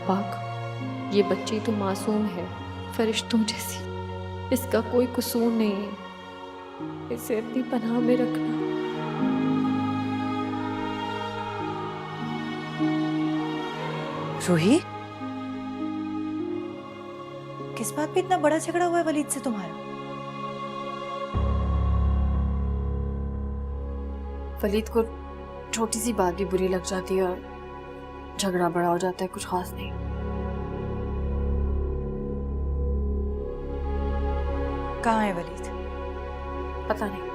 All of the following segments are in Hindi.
पाक, ये बच्ची तो मासूम है, फरिश्तों जैसी, इसका कोई कसूर नहीं है, इसे अपनी पनाह में रखना। रूही, किस बात पे इतना बड़ा झगड़ा हुआ है वलीद से तुम्हारा? वलीद को छोटी सी बात भी बुरी लग जाती है और झगड़ा बड़ा हो जाता है, कुछ खास नहीं। कहाँ है वलीद? पता नहीं।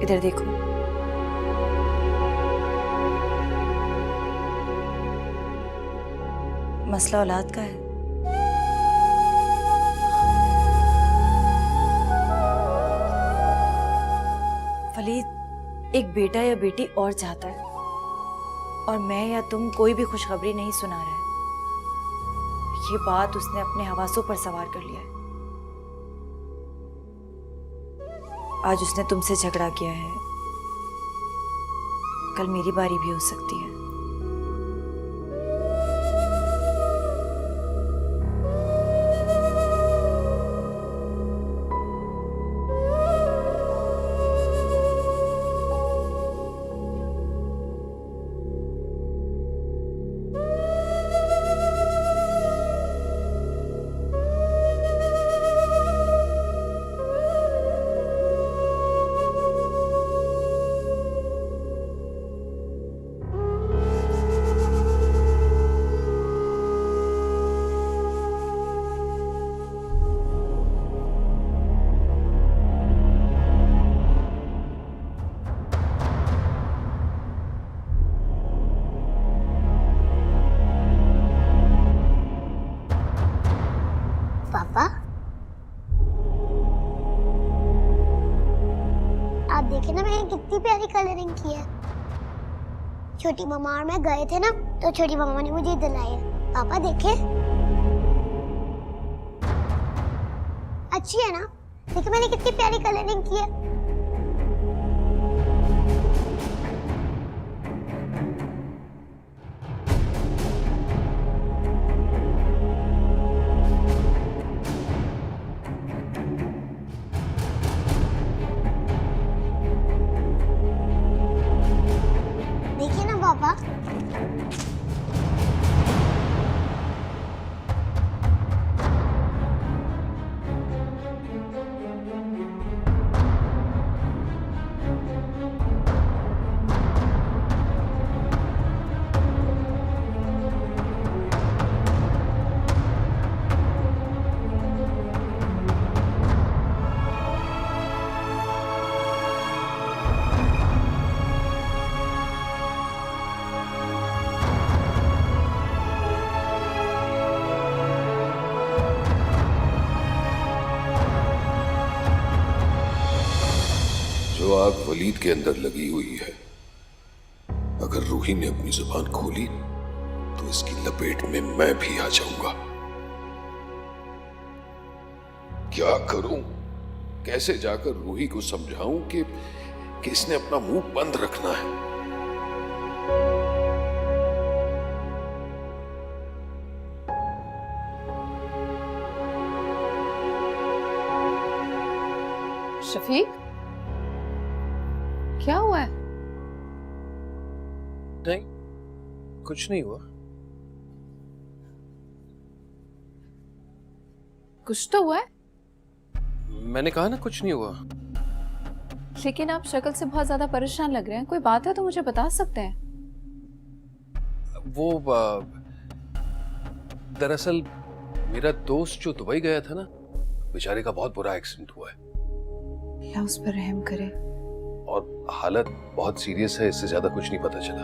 इधर देखो। मसला औलाद का है। वलीद एक बेटा या बेटी और चाहता है, और मैं या तुम कोई भी खुशखबरी नहीं सुना रहे हैं। ये बात उसने अपने हवासों पर सवार कर लिया है। आज उसने तुमसे झगड़ा किया है, कल मेरी बारी भी हो सकती है। पापा, आप देखे ना मैंने कितनी प्यारी कलरिंग की है। छोटी मामा और मैं गए थे ना, तो छोटी मामा ने मुझे दिलाई है। पापा देखे, अच्छी है ना? देखिए मैंने कितनी प्यारी कलरिंग की है। देखिए ना पापा। जो आग वलीद के अंदर लगी हुई है, अगर रूही ने अपनी जुबान खोली तो इसकी लपेट में मैं भी आ जाऊंगा। क्या करूं? कैसे जाकर रूही को समझाऊं कि इसने अपना मुंह बंद रखना है? शफीक, क्या हुआ है? नहीं, कुछ नहीं हुआ। कुछ तो हुआ है। मैंने कहा ना कुछ नहीं हुआ। लेकिन आप शक्ल से बहुत ज्यादा परेशान लग रहे हैं, कोई बात है तो मुझे बता सकते हैं। वो दरअसल मेरा दोस्त जो दुबई गया था ना, बेचारे का बहुत बुरा एक्सीडेंट हुआ है। अल्लाह उस पर रहम करे। और हालत बहुत सीरियस है, इससे ज्यादा कुछ नहीं पता चला।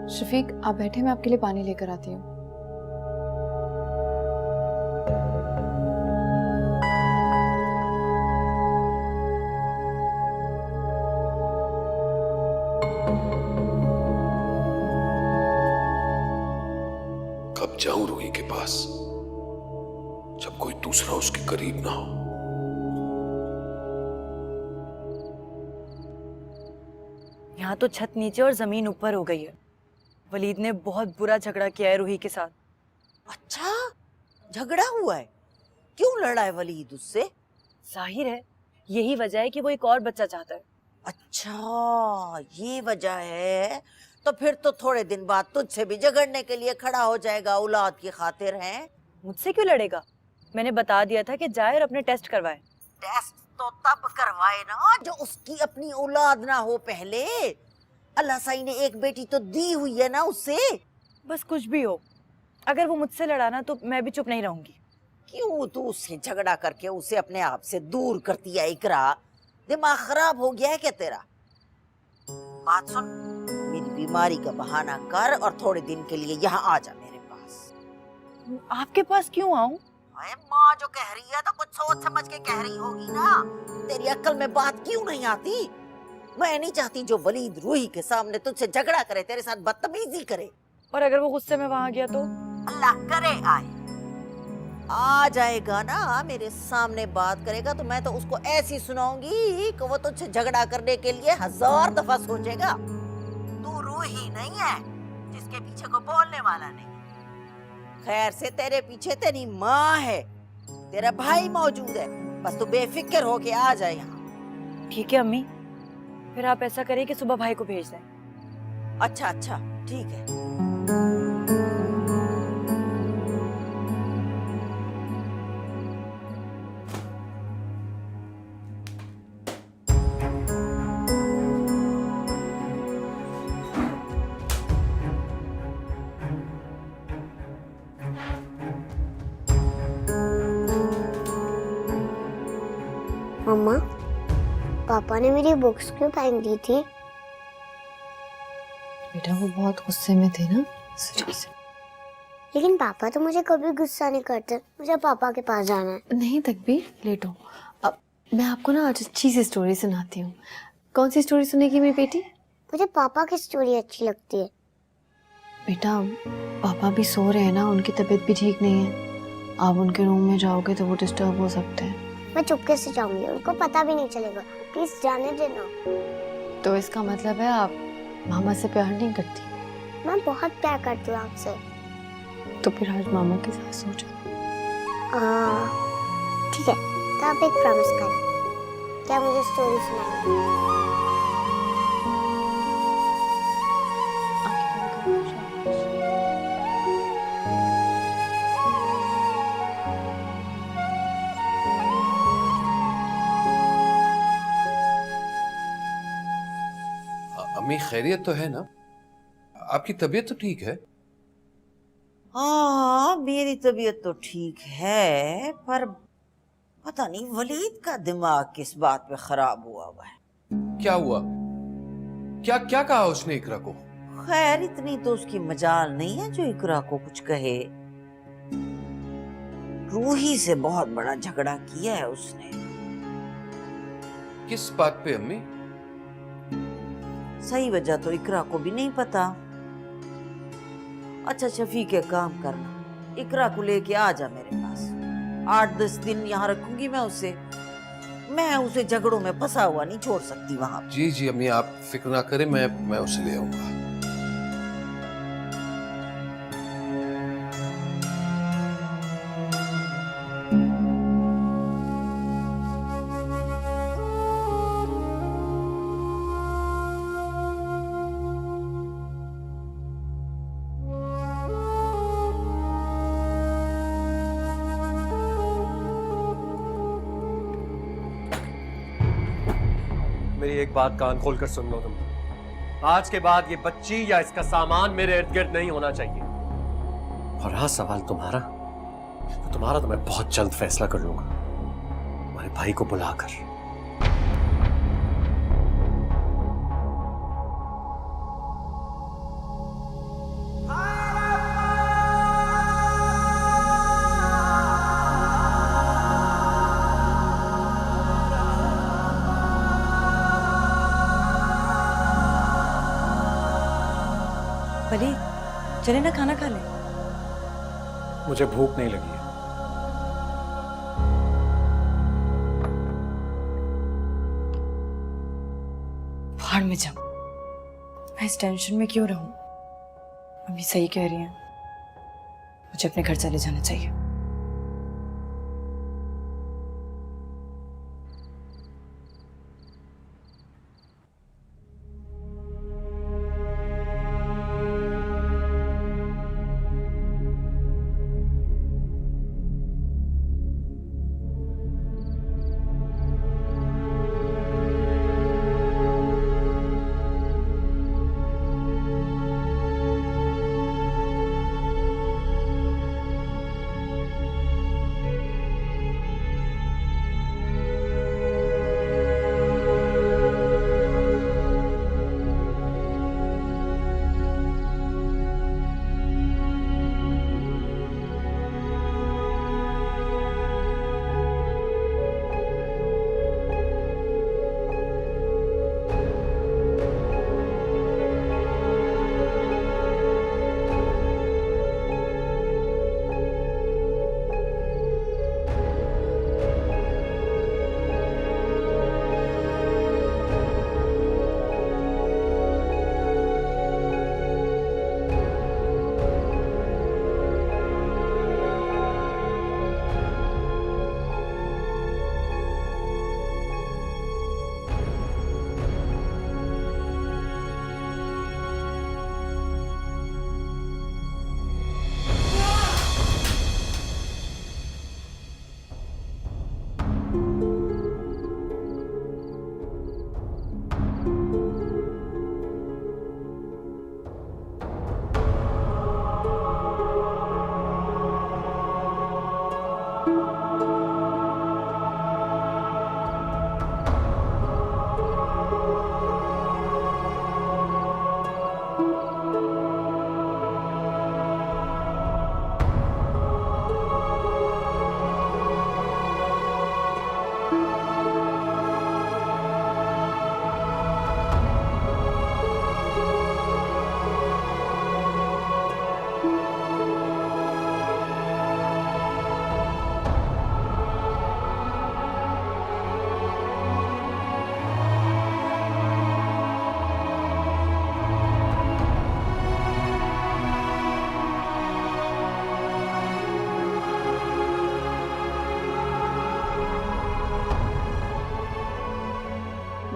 शफीक आप बैठे, मैं आपके लिए पानी लेकर आती हूँ। कब जाऊं रूही के पास जब कोई दूसरा उसके करीब ना हो? यहाँ यहाँ तो छत नीचे और जमीन ऊपर हो गई है। वलीद ने बहुत बुरा झगड़ा किया है रूही के साथ। अच्छा, झगड़ा हुआ है? क्यों लड़ा है वलीद उससे? जाहिर है यही वजह है कि वो एक और बच्चा चाहता है। अच्छा, ये वजह है। तो फिर तो थोड़े दिन बाद तुझसे भी झगड़ने के लिए खड़ा हो जाएगा औलाद की खातिर। है मुझसे क्यों लड़ेगा? मैंने बता दिया था कि जाए और अपने टेस्ट करवाए। टेस्ट तो तब करवाए ना जो उसकी अपनी औलाद ना हो पहले। अल्लाह साई ने एक बेटी तो दी हुई है ना उससे। बस कुछ भी हो, अगर वो मुझसे लड़ाना तो मैं भी चुप नहीं रहूंगी। क्यों तू उससे झगड़ा करके उसे अपने आप से दूर करती है इकरा? दिमाग खराब हो गया है क्या तेरा? बात सुन, मेरी बीमारी का बहाना कर और थोड़े दिन के लिए यहाँ आ जा मेरे पास। आपके पास क्यों आऊं? अरे माँ जो कह रही है तो कुछ सोच समझ के कह रही होगी ना। तेरी अक्ल में बात क्यों नहीं आती? मैं नहीं चाहती जो वलीद रूही के सामने तुझसे झगड़ा करे, तेरे साथ बदतमीजी करे। और अगर वो गुस्से में वहां गया तो? अल्लाह करे आए। आ जाएगा ना मेरे सामने बात करेगा तो मैं तो उसको ऐसी सुनाऊंगी कि वो तुझसे झगड़ा करने के लिए 1000 दफा सोचेगा। तू रूही नहीं है जिसके पीछे को बोलने वाला नहीं। खैर से तेरे पीछे तेरी माँ है, तेरा भाई मौजूद है, बस तू बेफिक्र होके आ जाए यहाँ। ठीक है अम्मी, फिर आप ऐसा करें कि सुबह भाई को भेज दें। अच्छा अच्छा ठीक है। मम्मा, पापा ने मेरी बुक्स क्यों फेंक दी थी? बेटा वो बहुत गुस्से में थे ना, इस वजह से। लेकिन पापा तो मुझे कभी गुस्सा नहीं करते। मुझे पापा के पास जाना है। नहीं तकबीर, लेटो। अब मैं आपको ना आज अच्छी सी स्टोरी सुनाती हूँ। कौन सी स्टोरी सुनेगी मेरी बेटी? मुझे पापा की स्टोरी अच्छी लगती है। बेटा पापा भी सो रहे हैं ना, उनकी तबीयत भी ठीक नहीं है। आप उनके रूम में जाओगे तो वो डिस्टर्ब हो सकते हैं। मैं चुपके से जाऊंगी, उनको पता भी नहीं चलेगा। प्लीज जाने देना। तो इसका मतलब है आप मामा से प्यार नहीं करती? मैं बहुत प्यार करती हूँ आपसे। तो फिर आज मामा के साथ सो जाओ। ठीक है, तो आप एक प्रॉमिस करें, क्या मुझे स्टोरी सुनाएंगे? आंखें बंद करो, अम्मी खैरियत तो है ना? आपकी तबीयत तो ठीक है? हाँ मेरी तबीयत तो ठीक है, पर पता नहीं वलीद का दिमाग किस बात पे खराब हुआ है। क्या हुआ? क्या क्या कहा उसने इकरा को? खैर इतनी तो उसकी मजाल नहीं है जो इकरा को कुछ कहे। रूही से बहुत बड़ा झगड़ा किया है उसने। किस बात पे अम्मी? सही वजह तो इकरा को भी नहीं पता। अच्छा शफीक एक काम करना, इकरा को लेके आ जा मेरे पास। 8-10 दिन यहाँ रखूंगी मैं उसे। मैं उसे झगड़ों में फंसा हुआ नहीं छोड़ सकती वहां। जी जी अम्मी, आप फिक्र ना करें, मैं उसे ले आऊंगा। मेरी एक बात कान खोल कर सुन लो तुम। आज के बाद ये बच्ची या इसका सामान मेरे इर्द गिर्द नहीं होना चाहिए। और हाँ, सवाल तुम्हारा तो मैं बहुत जल्द फैसला कर लूंगा, तुम्हारे भाई को बुलाकर। वलीद चले ना खाना खा ले। मुझे भूख नहीं लगी है। भाड़ में जाओ। मैं इस टेंशन में क्यों रहूं? अम्मी सही कह रही हैं, मुझे अपने घर चले जाना चाहिए।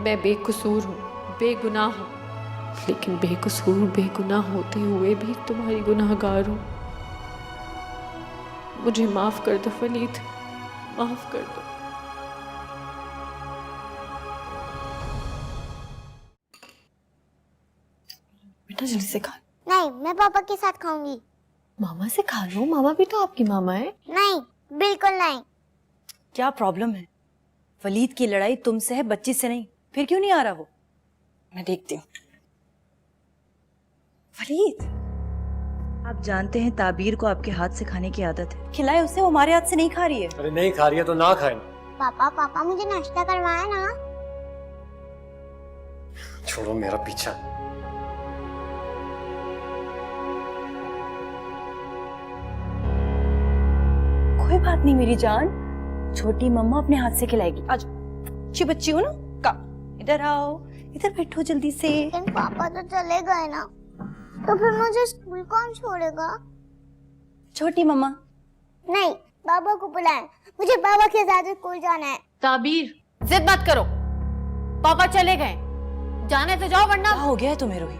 मैं बेकसूर हूँ, बेगुनाह हूँ, लेकिन बेकसूर बेगुनाह होते हुए भी तुम्हारी गुनाहगार हूँ। मुझे माफ कर दो फलीद, माफ कर दो। बेटा जल्दी से खा। नहीं, मैं पापा के साथ खाऊंगी। मामा से खा लो, मामा भी तो आपकी मामा है। नहीं, बिल्कुल नहीं। क्या प्रॉब्लम है? वलीद की लड़ाई तुमसे है, बच्ची से नहीं। फिर क्यों नहीं आ रहा वो? मैं देखती हूँ। वलीद, आप जानते हैं ताबीर को आपके हाथ से खाने की आदत है। खिलाए उसे, वो हमारे हाथ से नहीं खा रही है। अरे नहीं खा रही है तो ना खाए। पापा मुझे नाश्ता करवाया ना। छोड़ो मेरा पीछा। कोई बात नहीं मेरी जान, छोटी मम्मा अपने हाथ से खिलाएगी। आज अच्छी बच्ची हो ना। इधर आओ, इधर बैठो जल्दी से। लेकिन पापा तो चले गए ना, तो फिर मुझे स्कूल कौन छोड़ेगा? छोटी मम्मा। नहीं, बाबा को बुलाएं, मुझे बाबा के साथ स्कूल जाना है। ताबीर, जिद मत करो, पापा चले गए, जाने तो जाओ वरना। क्या हो गया है तुम्हें रोही?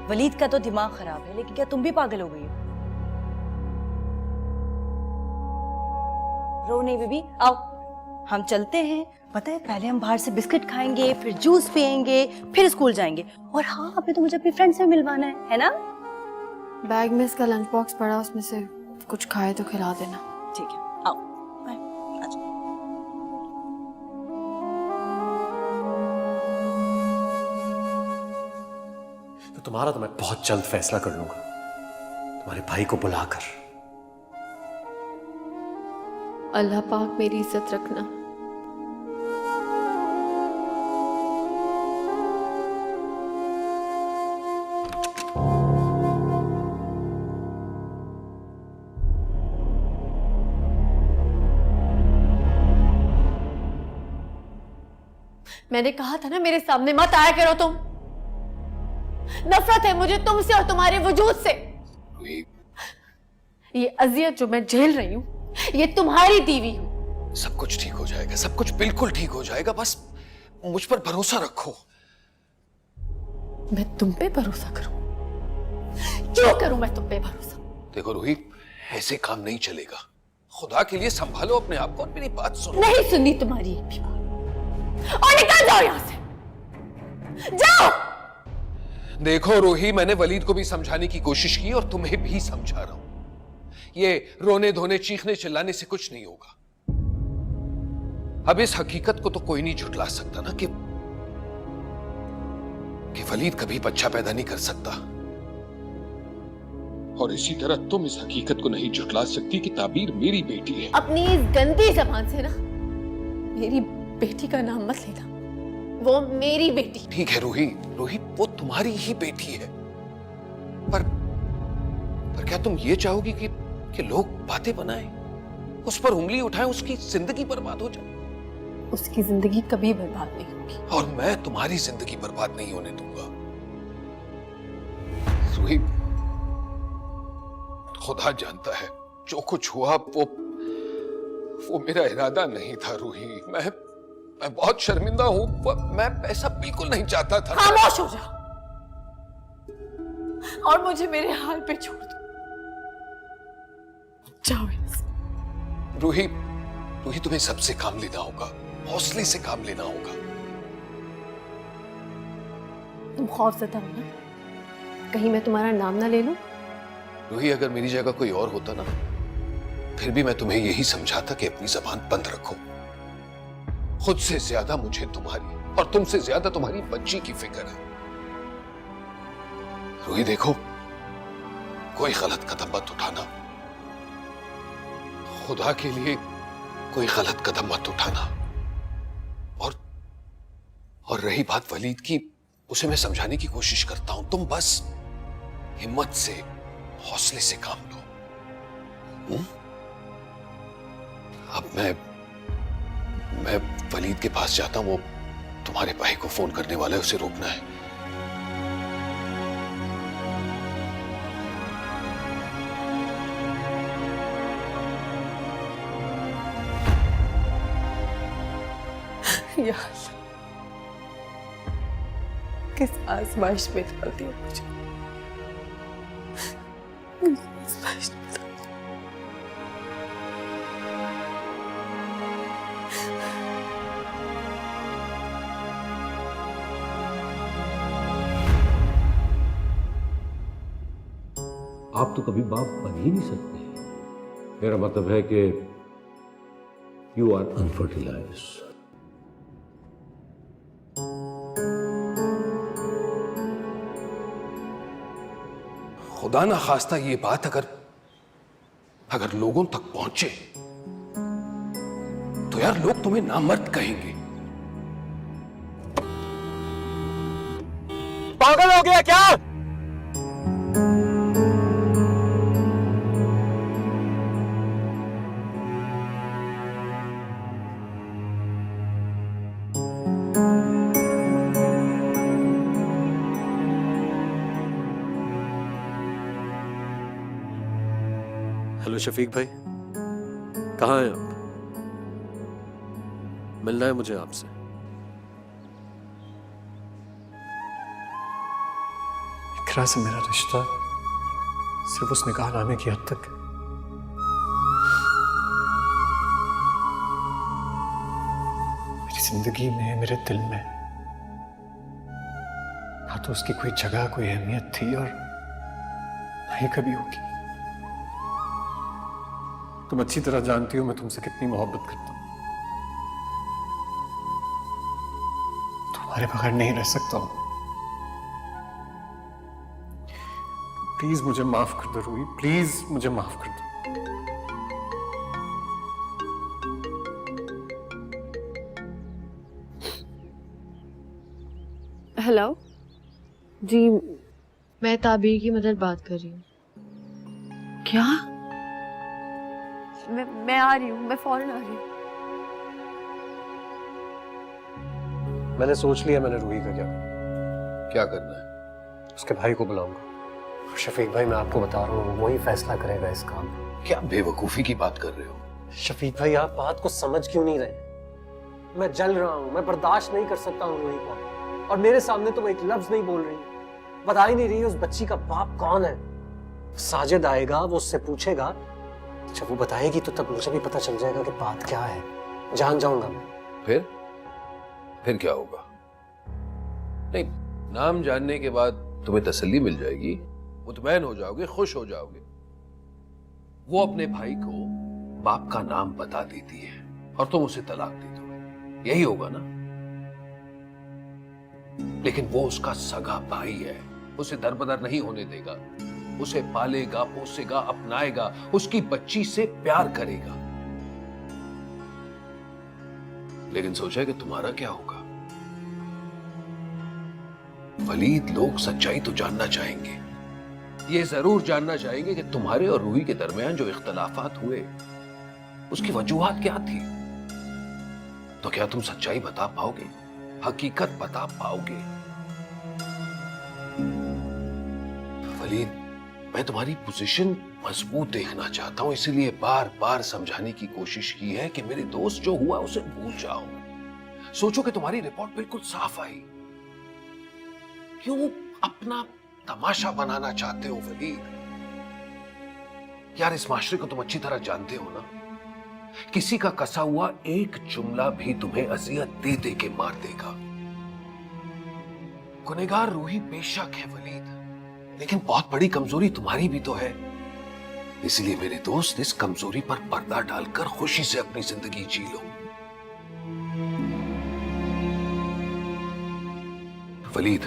वलीद का तो दिमाग खराब है, लेकिन क्या तुम भी पागल हो गई हो? रो नहीं बेबी, आओ हम चलते हैं। पता है, पहले हम बाहर से बिस्किट खाएंगे, फिर जूस पियेंगे, फिर स्कूल जाएंगे। और हाँ, अभी तो मुझे अपनी फ्रेंड से मिलवाना है ना? बैग में इसका लंच बॉक्स पड़ा, उसमें से कुछ खाए तो खिला देना। ठीक है, आओ। बाय। अच्छा। तो तुम्हारा तो मैं बहुत जल्द फैसला कर लूंगा, तुम्हारे भाई को बुलाकर। अल्लाह पाक मेरी इज्जत रखना। मैंने कहा था ना, मेरे सामने मत आया करो तुम। नफरत है मुझे तुमसे और तुम्हारे वजूद से। रूही, ये अजियत जो मैं झेल रही हूँ ये तुम्हारी दी हुई हूँ। सब कुछ ठीक हो जाएगा, सब कुछ बिल्कुल ठीक हो जाएगा, बस मुझ पर भरोसा रखो। मैं तुम पे भरोसा करूं? क्यों करूं मैं तुम पे भरोसा? देखो रूही, ऐसे काम नहीं चलेगा। खुदा के लिए संभालो अपने आप को और मेरी बात सुनो। नहीं सुननी तुम्हारी एक भी बात, और निकल जाओ यहां से, जाओ। देखो रूही, मैंने वलीद को भी समझाने की कोशिश की और तुम्हें भी समझा रहा हूं। ये रोने धोने चीखने चिल्लाने से कुछ नहीं होगा। अब इस हकीकत को तो कोई नहीं झुठला सकता ना कि वलीद कभी बच्चा पैदा नहीं कर सकता, और इसी तरह तुम इस हकीकत को नहीं झुठला सकती कि ताबीर मेरी बेटी है। अपनी इस गंदी जबान से ना मेरी बेटी का नाम मत लेना, वो मेरी बेटी। ठीक है रूही, रूही वो तुम्हारी ही बेटी है, पर क्या तुम ये चाहोगी कि लोग बातें बनाएं, उस पर उंगली उठाएं, उसकी जिंदगी बर्बाद हो जाए? उसकी जिंदगी कभी बर्बाद नहीं होगी, और मैं तुम्हारी जिंदगी बर्बाद नहीं होने दूंगा। रूही, खुदा जानता है जो कुछ हुआ वो मेरा इरादा नहीं था। रूही, मैं बहुत शर्मिंदा हूं, मैं ऐसा बिल्कुल नहीं चाहता था। खामोश हो जाओ और मुझे मेरे हाल पे छोड़ दो, जाओ यहां से। रूही, तुम्हें सबसे काम लेना होगा, हौसले से काम लेना होगा। तुम खौफज़दा हो ना, कहीं मैं तुम्हारा नाम ना ले लूं? रूही, अगर मेरी जगह कोई और होता ना, फिर भी मैं तुम्हें यही समझाता कि अपनी जबान बंद रखो। खुद से ज्यादा मुझे तुम्हारी और तुमसे ज्यादा तुम्हारी बच्ची की फिक्र है। रूही देखो, कोई गलत कदम मत उठाना, खुदा के लिए कोई गलत कदम मत उठाना। और रही बात वलीद की, उसे मैं समझाने की कोशिश करता हूं, तुम बस हिम्मत से, हौसले से काम लो। अब मैं वलीद के पास जाता हूं, वो तुम्हारे भाई को फोन करने वाला है, उसे रोकना है। या अल्लाह, किस आजमाइश में डालती हो मुझे, आजमाइश में डालती हो। आप तो कभी बाप बन ही नहीं सकते। मेरा मतलब है कि यू आर अनफर्टिलाइज्ड। खुदा ना खास्ता ये बात अगर लोगों तक पहुंचे तो यार लोग तुम्हें नामर्द कहेंगे। पागल हो गया क्या? हेलो शफीक भाई, कहाँ हैं आप? मिलना है मुझे आपसे। इकरा से मेरा रिश्ता सिर्फ उस निकाहनामे की हद तक। मेरी जिंदगी में, मेरे दिल में ना तो उसकी कोई जगह, कोई अहमियत थी और ना ही कभी होगी। तुम अच्छी तरह जानती हो मैं तुमसे कितनी मोहब्बत करता हूं। तुम्हारे बगैर नहीं रह सकता हूं। प्लीज मुझे माफ कर दो रूही, प्लीज मुझे माफ कर दो। हेलो जी, मैं ताबीर की मदद बात कर रही हूँ। क्या? मैं आ रही हूँ, मैं फौरन आ रही हूँ। मैंने सोच लिया मैंने रूही का क्या क्या करना है? उसके भाई को बुलाऊंगा। शफीक भाई, मैं आपको बता रहा हूँ, वही फैसला करेगा इस काम पर। क्या बेवकूफी की बात कर रहे हो? शफीक भाई, आप बात को समझ क्यों नहीं रहे? मैं जल रहा हूँ, मैं बर्दाश्त नहीं कर सकता हूँ रूही को, और मेरे सामने तो वो एक लफ्ज नहीं बोल रही, बता ही नहीं रही उस बच्ची का बाप कौन है। साजिद आएगा, वो उससे पूछेगा, जब वो बताएगी तो तब मुझे भी पता चल जाएगा कि बात क्या है। जान जाऊंगा मैं। फिर क्या होगा? नहीं, नाम जानने के बाद तुम्हें तसल्ली मिल जाएगी, मुतमैन हो जाओगे, खुश हो जाओगे। वो अपने भाई को बाप का नाम बता देती है और तुम उसे तलाक दे दो, यही होगा ना? लेकिन वो उसका सगा भाई है, उसे दरबदर नहीं होने देगा, उसे पालेगा, पोसेगा, अपनाएगा, उसकी बच्ची से प्यार करेगा। लेकिन सोचा कि तुम्हारा क्या होगा? वलीद, लोग सच्चाई तो जानना चाहेंगे, ये जरूर जानना चाहेंगे कि तुम्हारे और रूही के दरमियान जो इख्तलाफात हुए उसकी वजूहात क्या थी। तो क्या तुम सच्चाई बता पाओगे, हकीकत बता पाओगे? वलीद, मैं तुम्हारी पोजीशन मजबूत देखना चाहता हूं, इसीलिए बार बार समझाने की कोशिश की है कि मेरे दोस्त जो हुआ उसे भूल जाओ। सोचो कि तुम्हारी रिपोर्ट बिल्कुल साफ आई। क्यों अपना तमाशा बनाना चाहते हो वलीद? यार, इस माशरे को तुम अच्छी तरह जानते हो ना, किसी का कसा हुआ एक जुमला भी तुम्हें अजियत दे दे के मार देगा। गुनहगार रूही बेशक है वलीद, लेकिन बहुत बड़ी कमजोरी तुम्हारी भी तो है। इसलिए मेरे दोस्त, इस कमजोरी पर पर्दा डालकर खुशी से अपनी जिंदगी जी लो। वलीद,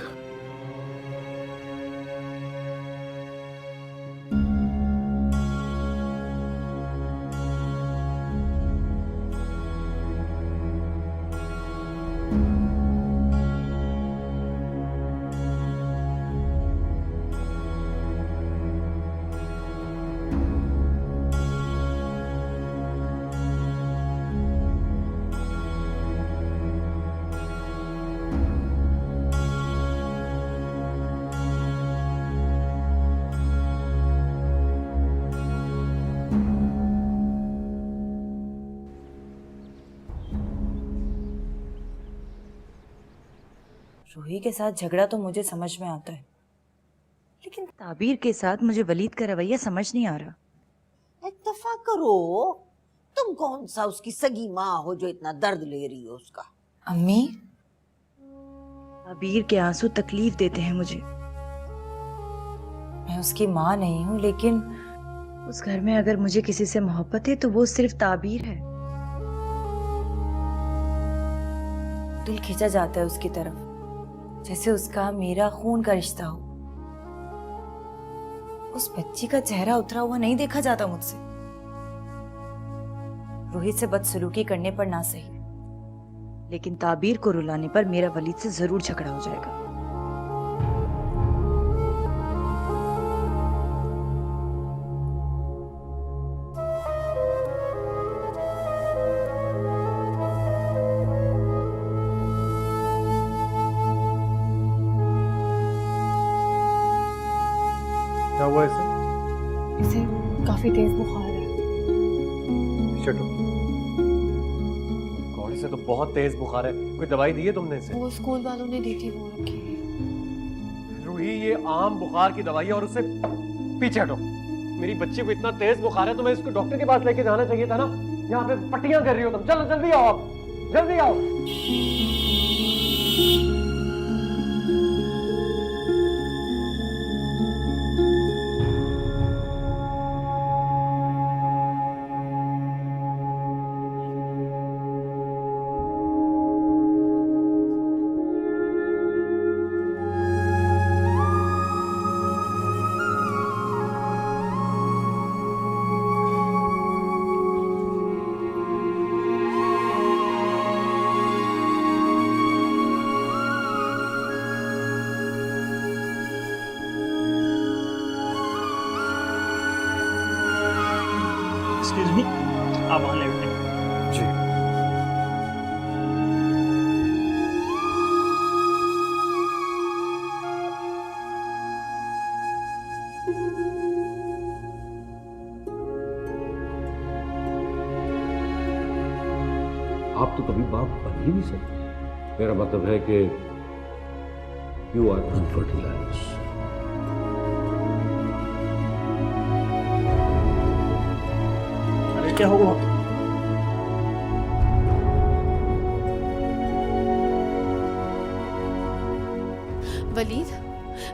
रूही के साथ झगड़ा तो मुझे समझ में आता है, लेकिन ताबीर के साथ मुझे वलीद का रवैया समझ नहीं आ रहा। इत्तेफाक करो, तुम कौन सा उसकी सगी माँ हो जो इतना दर्द ले रही हो उसका? अम्मी, ताबीर के आंसू तकलीफ देते हैं मुझे। मैं उसकी माँ नहीं हूँ, लेकिन उस घर में अगर मुझे किसी से मोहब्बत है तो वो सिर्फ ताबीर है। दिल खींचा जाता है उसकी तरफ, जैसे उसका मेरा खून का रिश्ता हो। उस बच्ची का चेहरा उतरा हुआ नहीं देखा जाता मुझसे। रोहित से बदसलूकी करने पर ना सही, लेकिन ताबीर को रुलाने पर मेरा वलीद से जरूर झगड़ा हो जाएगा। क्या हुआ इसे? इसे काफी तेज बुखार है। चलो, कौन से तो बहुत तेज बुखार है। कोई दवाई दी है तुमने इसे? वो स्कूल वालों ने दी थी, वो रखी है। रूही, ये आम बुखार की दवाई है और उससे पीछे हटो। मेरी बच्ची को इतना तेज बुखार है तो मैं इसको डॉक्टर के पास लेके जाना चाहिए था ना। यहाँ पे पट्टियां कर रही हो तुम। चलो जल्दी आओ, आप जल्दी आओ। आप तो कभी बाप बन ही नहीं सकते। मेरा मतलब है कि यू आर अनफर्टिलाइज्ड। अरे क्या हुआ?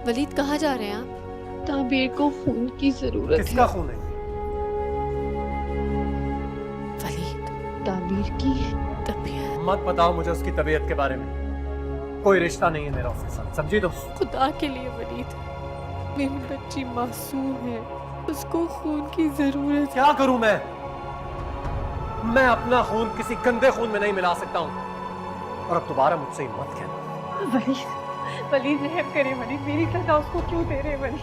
वलीद कहाँ जा रहे हैं आप? ताबीर को खून की जरूरत है। किसका खून है? वलीद, ताबीर की तबीयत। मत बताओ मुझे उसकी तबीयत के बारे में। कोई रिश्ता नहीं है मेरा उसके साथ, समझी तो? खुदा के लिए वलीद, मेरी बच्ची मासूम है, उसको खून की जरूरत है। क्या करूं मैं अपना खून किसी गंदे खून में नहीं मिला सकता हूं। और अब दोबारा मुझसे मत कहना। वलीद रहम करे वलीद, मेरी सजा उसको क्यों दे रहे वलीद?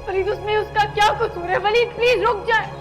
वलीद उसमें उसका क्या कसूर है? वलीद प्लीज रुक जाए।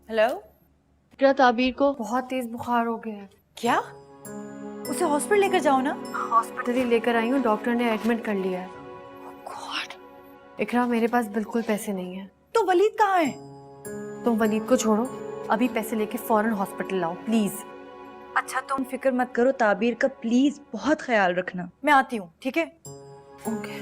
हेलो। इकरा, ताबीर को बहुत तेज बुखार हो गया है। क्या? उसे हॉस्पिटल लेकर जाओ ना। हॉस्पिटल ही लेकर आई हूँ, डॉक्टर ने एडमिट कर लिया है। गॉड इकरा, मेरे पास बिल्कुल पैसे नहीं है। तो वलीद कहाँ है? तुम वलीद को छोड़ो, अभी पैसे लेके फौरन हॉस्पिटल लाओ प्लीज। अच्छा तुम फिक्र मत करो, ताबीर का प्लीज बहुत ख्याल रखना। मैं आती हूँ, ठीक है? ओके।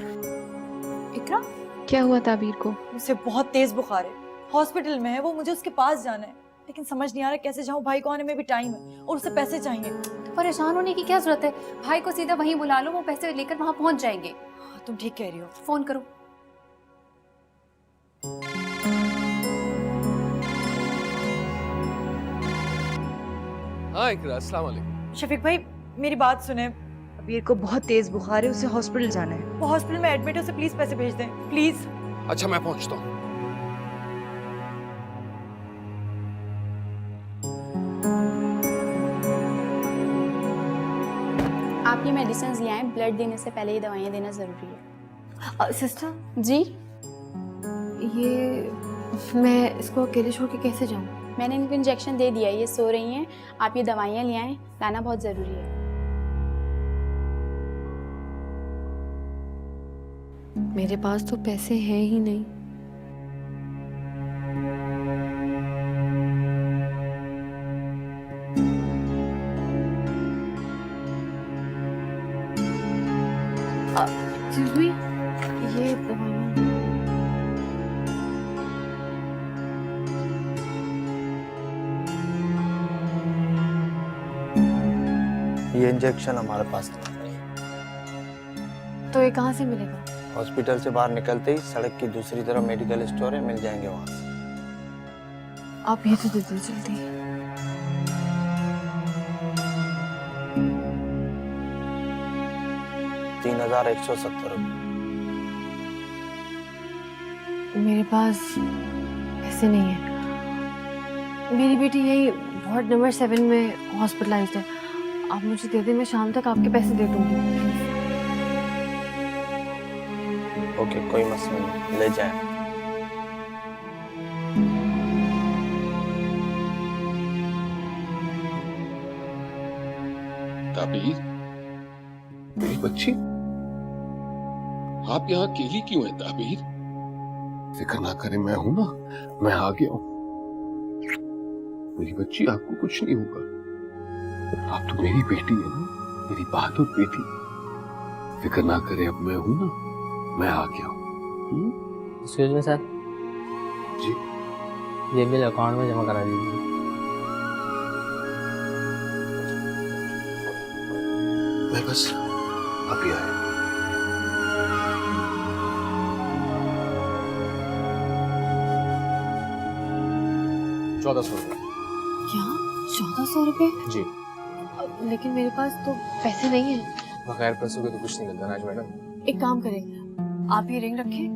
इकरा, क्या हुआ ताबीर को? उसे बहुत तेज बुखार है, हॉस्पिटल में है वो, मुझे उसके पास जाना है लेकिन समझ नहीं आ रहा कैसे जाऊँ। भाई को आने में भी टाइम है और उसे पैसे चाहिए। परेशान होने की क्या जरूरत है, भाई को सीधा वहीं बुला लो, वो पैसे लेकर वहां पहुंच जाएंगे। हाँ, तुम ठीक कह रही हो। फोन करो। हाँ इकरा, अस्सलाम वालेकुम। शफीक भाई मेरी बात सुने, अबीर को बहुत तेज बुखार है, उसे हॉस्पिटल जाना है। वो हॉस्पिटल में एडमिट है, उसे प्लीज पैसे भेज दें प्लीज। अच्छा मैं पहुंचता हूँ। आप ये मेडिसिन ले आए, ब्लड देने से पहले ये दवाइयाँ देना जरूरी है। सिस्टर जी, ये मैं इसको अकेले छोड़ के कैसे जाऊँ? मैंने इनको इंजेक्शन दे दिया है, ये सो रही हैं। आप ये दवाइयाँ ले आएं, लाना बहुत ज़रूरी है। मेरे पास तो पैसे हैं ही नहीं। एक्सक्यूज मी, ये दवाइयाँ। ये इंजेक्शन हमारे पास नहीं। तो ये कहाँ से मिलेगा? हॉस्पिटल से बाहर निकलते ही सड़क की दूसरी तरफ मेडिकल स्टोर है, मिल जाएंगे वहां से। आप ये तो दे दो जल्दी। ₹3170। मेरे पास पैसे नहीं है। मेरी बेटी यही वार्ड नंबर 7 में हॉस्पिटलाइज्ड है। आप मुझे दे दें, मैं शाम तक आपके पैसे दे दूंगी। ओके, कोई मसला नहीं, ले जाए। ताबीर, मेरी बच्ची, आप यहाँ अकेली क्यों हैं ताबीर? फिक्र ना करें, मैं हूं ना, मैं आ गया हूं। मेरी बच्ची, आपको कुछ नहीं होगा। आप तो मेरी बेटी है ना, मेरी बहादुर बेटी। फिक्र ना करें, अब मैं हूं ना, मैं आ गया हूं। एक्सक्यूज मी सर, जी ये बिल अकाउंट में जमा करा दीजिए। मैं बस अभी आया। ₹1400। क्या? 1400 रुपए? जी। लेकिन मेरे पास तो पैसे नहीं है। बगैर पैसों के तो कुछ नहीं मिलता ना आज मैडम। एक काम करें, आप ये रिंग रखिए,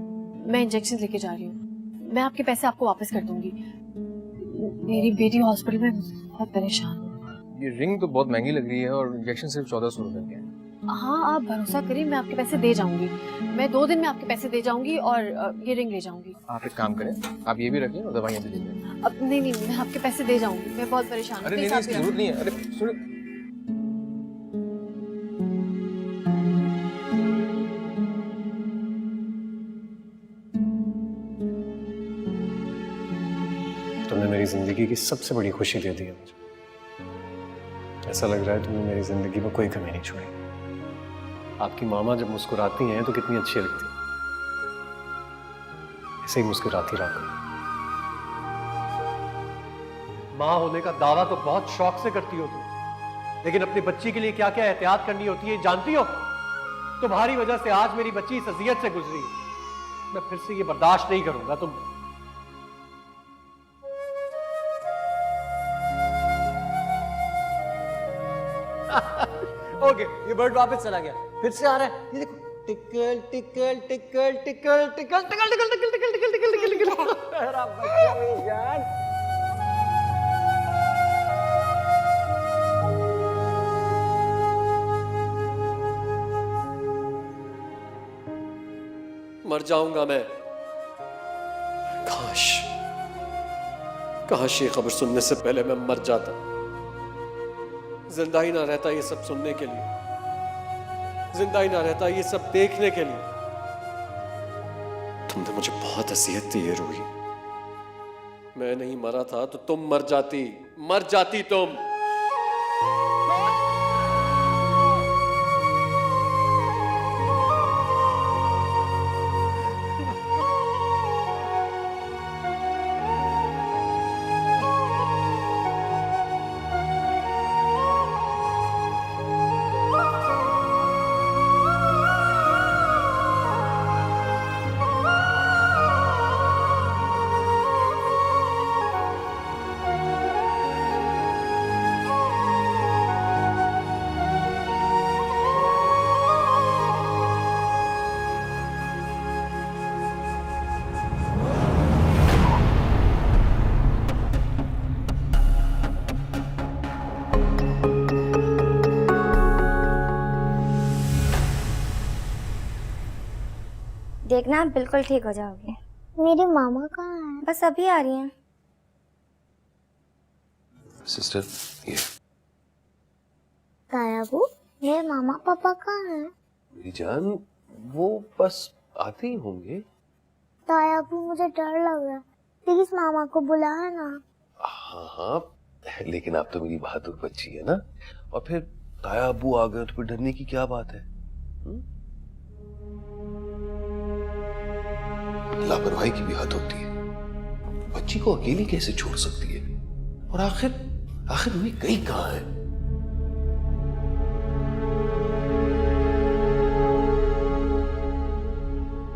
मैं इंजेक्शन लेके जा रही हूँ। मैं आपके पैसे आपको वापस कर दूंगी। मेरी बेटी हॉस्पिटल में बहुत परेशान है। ये रिंग तो बहुत महंगी लग रही है और इंजेक्शन सिर्फ 1400 रुपए के हैं। हाँ, आप भरोसा करिए, मैं आपके पैसे दे जाऊंगी। मैं 2 दिन में आपके पैसे दे जाऊंगी और ये रिंग ले जाऊंगी। आप एक काम करें, आप ये भी रखें और दवाइयाँ भी दे दें। अब नहीं, मैं आपके पैसे दे जाऊंगी। मैं बहुत परेशान हूँ। अरे नहीं, इसकी जरूरत नहीं है। अरे सुनिए, तुमने मेरी जिंदगी की सबसे बड़ी खुशी दे दी है मुझे। ऐसा लग रहा है तुमने मेरी जिंदगी में कोई कमी नहीं छोड़ी। आपकी मामा जब मुस्कुराती हैं तो कितनी अच्छी लगती है, ऐसे ही मुस्कुराती रहा करो। माँ होने का दावा तो बहुत शौक से करती हो तुम, लेकिन अपनी बच्ची के लिए क्या क्या एहतियात करनी होती है जानती हो? तुम्हारी वजह से आज मेरी बच्ची इस अजियत से गुजरी है। मैं फिर से ये बर्दाश्त नहीं करूंगा। तुम ओके, ये बर्ड वापस चला गया, फिर से आ रहा है। ये देखो, tackle tackle tackle tackle tackle tackle tackle tackle tackle tackle tackle tackle tackle. मेरा बच्चा मेरी जान। मर जाऊंगा मैं। काश काश ये खबर सुनने से पहले मैं मर जाता, जिंदा ही ना रहता ये सब सुनने के लिए, जिंदा ही ना रहता ये सब देखने के लिए। तुमने मुझे बहुत असियत दी है रूही। मैं नहीं मरा था तो तुम मर जाती तुम। देखना आप बिल्कुल ठीक हो जाओगे। मेरी मामा कहाँ है? बस अभी आ रही हैं। सिस्टर, ये तायाबू, मेरे मामा पापा कहाँ हैं? मेरी जान, वो बस आते ही होंगे। तायाबू, मुझे डर लग रहा है, प्लीज मामा को बुलाया ना। हाँ हाँ, लेकिन आप तो मेरी बहादुर बच्ची है ना। और फिर ताया अब्बू आ गए तो फिर डरने की क्या बात है? लापरवाही की भी हद होती है। बच्ची को अकेली कैसे छोड़ सकती है? और आखिर मम्मी गई कहाँ है?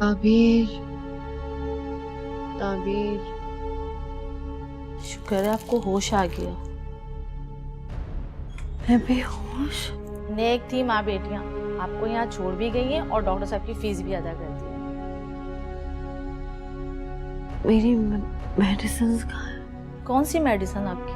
ताबीर, शुक्र है आपको होश आ गया। मैं बेहोश। नेक थी माँ बेटियां, आपको यहाँ छोड़ भी गई हैं और डॉक्टर साहब की फीस भी अदा कर दी है। मेरी मेडिसिन कहाँ है? कौन सी मेडिसिन आपकी?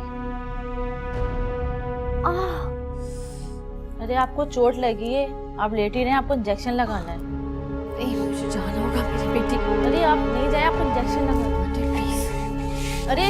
अरे आपको चोट लगी है, आप लेट ही रहे, आपको इंजेक्शन लगाना है। नहीं, मुझे जाना होगा मेरी बेटी। अरे आप नहीं जाए, आपको इंजेक्शन लगाना है। प्लीज। अरे